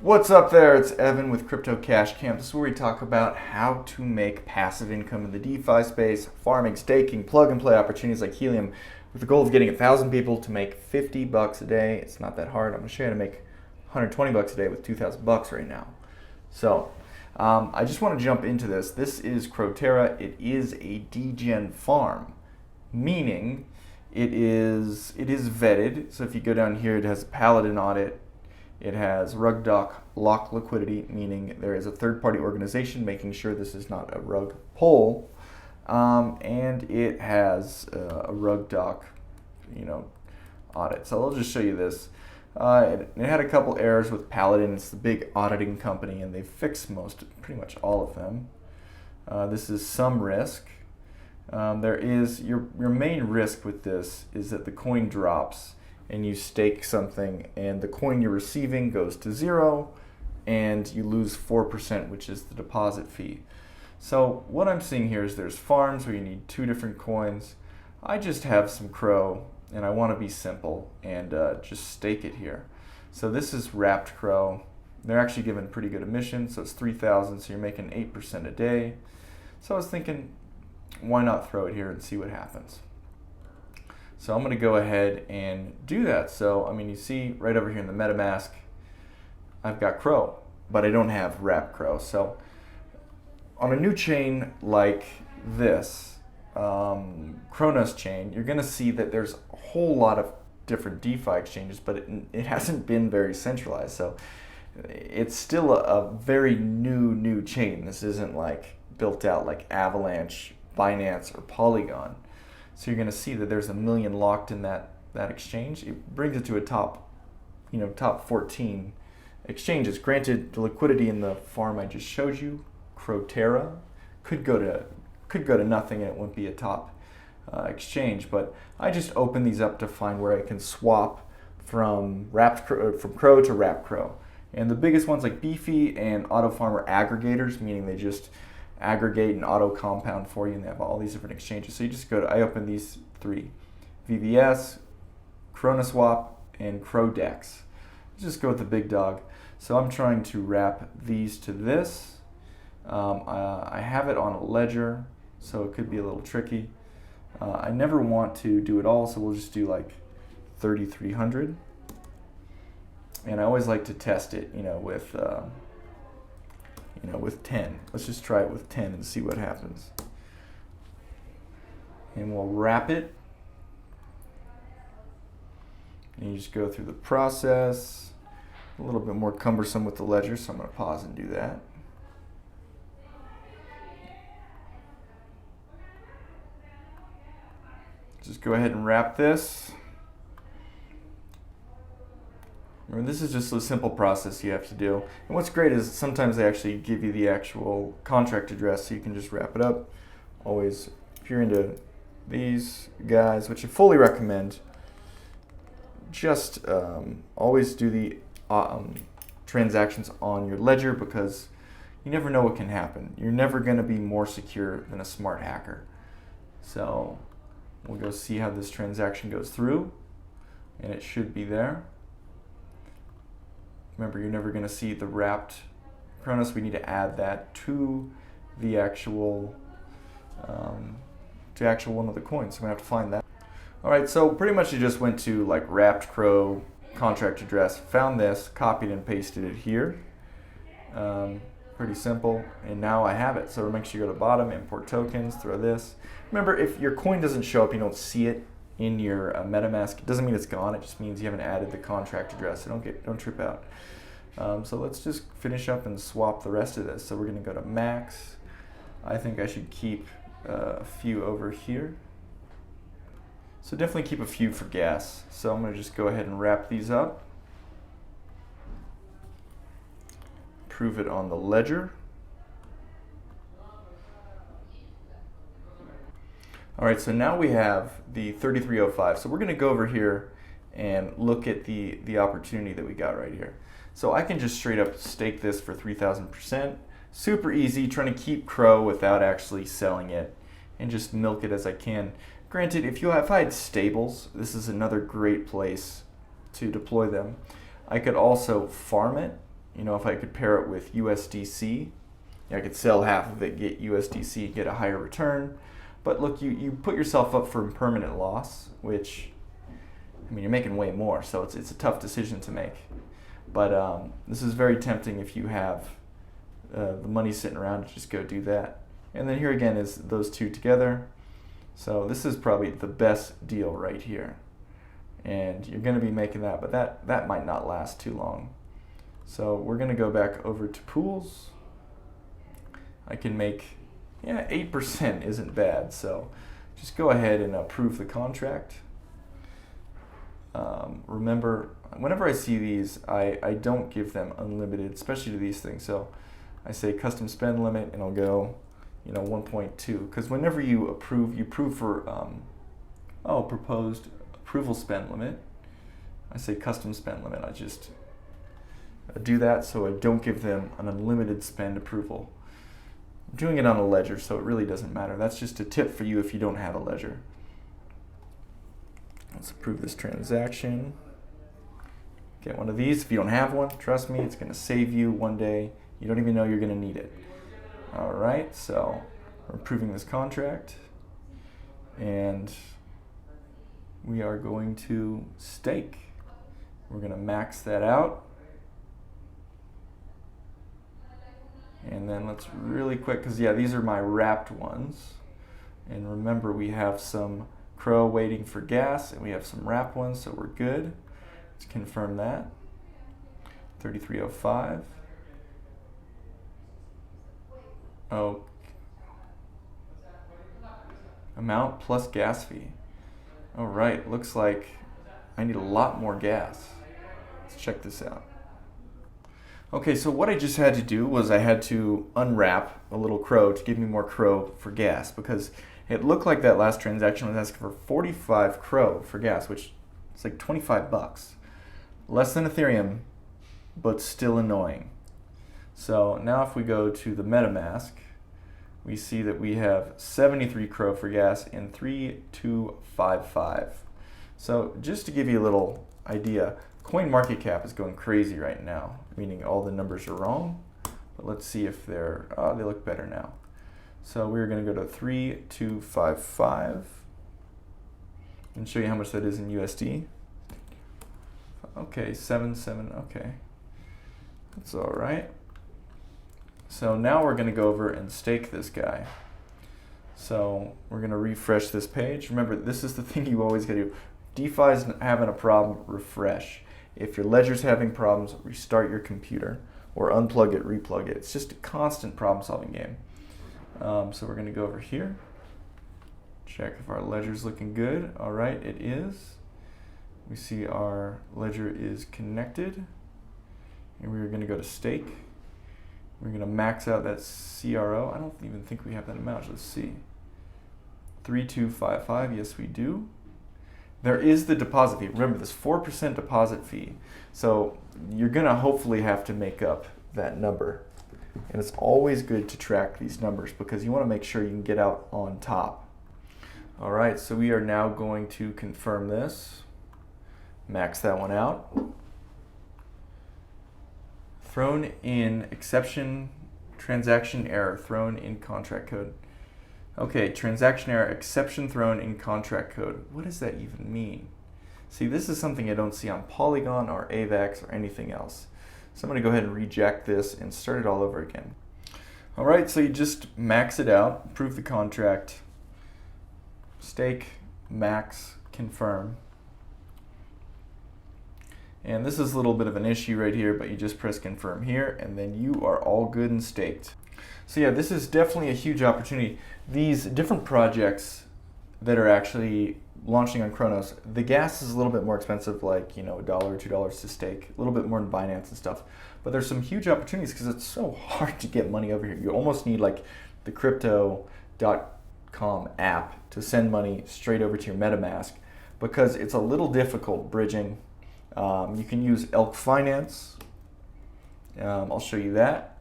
What's up there? It's Evan with Crypto Cash Camp. This is where we talk about how to make passive income in the DeFi space, farming, staking, plug and play opportunities like Helium, with the goal of getting 1,000 people to make 50 bucks a day. It's not that hard. I'm going to show you how to make 120 bucks a day with 2,000 bucks right now. So, I just want to jump into this. This is Croterra. It is a degen farm, meaning it is vetted. So if you go down here, it has a Paladin audit. It has rugdoc lock liquidity, meaning there is a third-party organization making sure this is not a rug pull, and it has a rugdoc, audit. So I'll just show you this. It had a couple errors with Paladin. It's the big auditing company, and they've fixed pretty much all of them. This is some risk. There is your main risk with this is that the coin drops and you stake something and the coin you're receiving goes to zero and you lose 4%, which is the deposit fee. So what I'm seeing here is there's farms where you need 2 different coins. I just have some CRO and I want to be simple and just stake it here. So this is wrapped CRO. They're actually given pretty good emission, so it's 3,000, so you're making 8% a day. So I was thinking, why not throw it here and see what happens? So I'm going to go ahead and do that. So, you see right over here in the MetaMask, I've got CRO, but I don't have wrapped CRO. So on a new chain like this, Cronos chain, you're going to see that there's a whole lot of different DeFi exchanges, but it hasn't been very centralized. So it's still a very new chain. This isn't like built out like Avalanche, Binance, or Polygon. So you're going to see that there's 1 million locked in that exchange. It brings it to a top 14 exchanges. Granted, the liquidity in the farm I just showed you, Croterra, could go to nothing and it wouldn't be a top exchange. But I just open these up to find where I can swap from CRO to wrapped CRO. And the biggest ones like Defi and Auto Farm are aggregators, meaning they just aggregate and auto compound for you, and they have all these different exchanges. So you just I open these 3, VVS, Cronoswap, and Crodex. Just go with the big dog. So I'm trying to wrap these to this. I have it on a ledger, so it could be a little tricky. I never want to do it all, so we'll just do like 3,300. And I always like to test it, with 10. Let's just try it with 10 and see what happens. And we'll wrap it. And you just go through the process. A little bit more cumbersome with the ledger, so I'm going to pause and do that. Just go ahead and wrap this. Remember, this is just a simple process you have to do. And what's great is sometimes they actually give you the actual contract address, so you can just wrap it up. Always, if you're into these guys, which I fully recommend, just always do the transactions on your ledger, because you never know what can happen. You're never going to be more secure than a smart hacker. So we'll go see how this transaction goes through, and it should be there. Remember, you're never going to see the wrapped Cronos. We need to add that to the actual one of the coins. So I'm going to have to find that. All right, so pretty much you just went to like wrapped CRO contract address, found this, copied and pasted it here. Pretty simple, and now I have it. So make sure you go to bottom, import tokens, throw this. Remember, if your coin doesn't show up, you don't see it in your MetaMask, it doesn't mean it's gone. It just means you haven't added the contract address. So don't trip out. So let's just finish up and swap the rest of this. So we're going to go to max. I think I should keep a few over here. So definitely keep a few for gas. So I'm going to just go ahead and wrap these up. Prove it on the ledger. All right, so now we have the 3305. So we're going to go over here and look at the opportunity that we got right here. So I can just straight up stake this for 3,000%. Super easy, trying to keep CRO without actually selling it and just milk it as I can. Granted, if I had stables, this is another great place to deploy them. I could also farm it, you know, if I could pair it with USDC, I could sell half of it, get USDC, get a higher return. But look, you put yourself up for permanent loss, which, I mean, you're making way more, so it's a tough decision to make. But this is very tempting if you have the money sitting around to just go do that. And then here again is those two together. So this is probably the best deal right here. And you're going to be making that, but that might not last too long. So we're going to go back over to pools. I can make, 8% isn't bad. So just go ahead and approve the contract. Remember, whenever I see these, I don't give them unlimited, especially to these things. So I say custom spend limit, and I'll go, 1.2. Because whenever you approve for, proposed approval spend limit. I say custom spend limit. I just do that so I don't give them an unlimited spend approval. I'm doing it on a ledger, so it really doesn't matter. That's just a tip for you if you don't have a ledger. Let's approve this transaction. Get one of these. If you don't have one, trust me, it's going to save you one day. You don't even know you're going to need it. All right, so we're approving this contract, and we are going to stake. We're going to max that out. And then let's really quick, because these are my wrapped ones. And remember, we have some CRO waiting for gas, and we have some wrapped ones, so we're good. Let's confirm that. 3305. Oh, amount plus gas fee. All right, looks like I need a lot more gas. Let's check this out. Okay, so what I just had to do was I had to unwrap a little CRO to give me more CRO for gas, because it looked like that last transaction was asking for 45 CRO for gas, which is like 25 bucks. Less than Ethereum, but still annoying. So now if we go to the MetaMask, we see that we have 73 CRO for gas and 3255. So just to give you a little idea, CoinMarketCap is going crazy right now, meaning all the numbers are wrong. But let's see if they look better now. So we're going to go to 3255 and show you how much that is in USD. Okay, 77, okay. That's all right. So now we're going to go over and stake this guy. So we're going to refresh this page. Remember, this is the thing you always got to do. DeFi's having a problem, refresh. If your ledger's having problems, restart your computer or unplug it, replug it. It's just a constant problem-solving game. So we're going to go over here, check if our ledger's looking good. All right, it is. We see our ledger is connected, and we're going to go to stake. We're going to max out that CRO. I don't even think we have that amount. Let's see. 3255. Yes, we do. There is the deposit fee. Remember, this 4% deposit fee. So you're going to hopefully have to make up that number. And it's always good to track these numbers because you want to make sure you can get out on top. All right, so we are now going to confirm this. Max that one out. Thrown in exception, transaction error, thrown in contract code. Okay, transaction error, exception thrown in contract code. What does that even mean? See, this is something I don't see on Polygon or AVAX or anything else. So I'm going to go ahead and reject this and start it all over again. All right, so you just max it out, approve the contract, stake, max, confirm. And this is a little bit of an issue right here, but you just press confirm here, and then you are all good and staked. So yeah, this is definitely a huge opportunity. These different projects that are actually launching on Cronos, the gas is a little bit more expensive, like $1 or $2 to stake, a little bit more in Binance and stuff. But there's some huge opportunities because it's so hard to get money over here. You almost need like the crypto.com app to send money straight over to your MetaMask because it's a little difficult bridging. You can use Elk Finance. I'll show you that.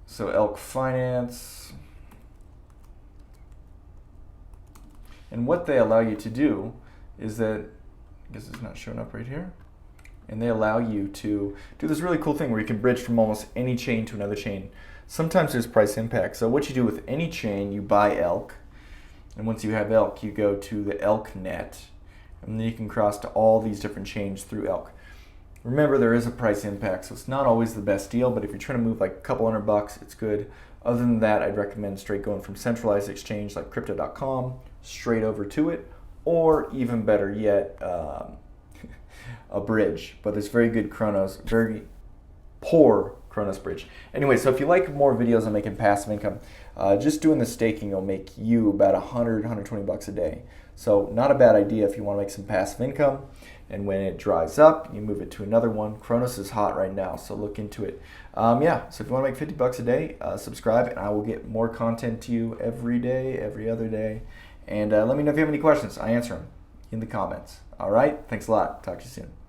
So Elk Finance. And what they allow you to do is that, I guess it's not showing up right here. and they allow you to do this really cool thing where you can bridge from almost any chain to another chain. Sometimes there's price impact. So what you do with any chain, you buy elk, and once you have elk, you go to the elk net, and then you can cross to all these different chains through elk. Remember, there is a price impact, so it's not always the best deal, but if you're trying to move like a couple $100, it's good. Other than that, I'd recommend straight going from centralized exchange like crypto.com straight over to it, or even better yet, a bridge. But there's very good Cronos, very poor Cronos bridge. Anyway, so if you like more videos on making passive income, just doing the staking will make you about $120 a day. So not a bad idea if you want to make some passive income. And when it dries up, you move it to another one. Cronos is hot right now, so look into it. Yeah, so if you want to make $50 a day, subscribe, and I will get more content to you every day, every other day. And let me know if you have any questions. I answer them in the comments. All right, thanks a lot. Talk to you soon.